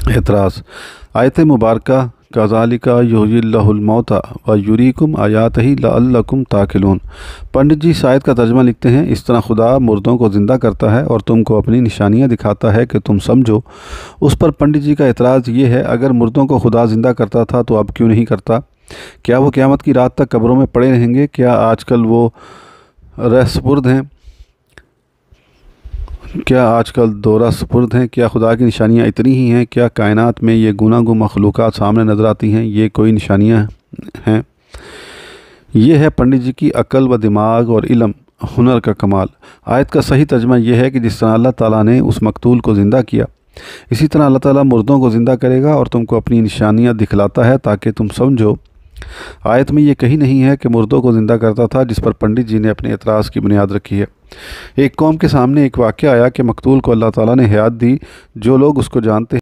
एतराज़। आयत मुबारका कज़ालिका युहयिल्लाहुल मौता व युरीकुम आयातिही लअल्लकुम ताक़िलून। पंडित जी इस आयत का तर्जुमा लिखते हैं, इस तरह खुदा मुर्दों को ज़िंदा करता है और तुमको अपनी निशानियां दिखाता है कि तुम समझो। उस पर पंडित जी का एतराज़ ये है, अगर मुर्दों को खुदा ज़िंदा करता था तो अब क्यों नहीं करता? क्या वो क़यामत की रात तक कब्रों में पड़े रहेंगे? क्या आजकल वो रह-सुपुर्द हैं? क्या आजकल दौरा सुपुर्द हैं? क्या खुदा की निशानियाँ इतनी ही हैं? क्या कायनात में ये गुनागो मखलूक़ात सामने नज़र आती हैं? ये कोई निशानियाँ हैं? ये है पंडित जी की अक्ल व दिमाग और इल्म हुनर का कमाल। आयत का सही तर्जुमा यह है कि जिस तरह अल्लाह ताला ने उस मकतूल को ज़िंदा किया, इसी तरह अल्लाह ताला मुर्दों को ज़िंदा करेगा और तुमको अपनी निशानियाँ दिखलाता है ताकि तुम समझो। आयत में ये कहीं नहीं है कि मुर्दों को ज़िंदा करता था, जिस पर पंडित जी ने अपने एतराज़ की बुनियाद रखी है। एक कौम के सामने एक वाक़या आया कि मकतूल को अल्लाह ताला ने हयात दी। जो लोग उसको जानते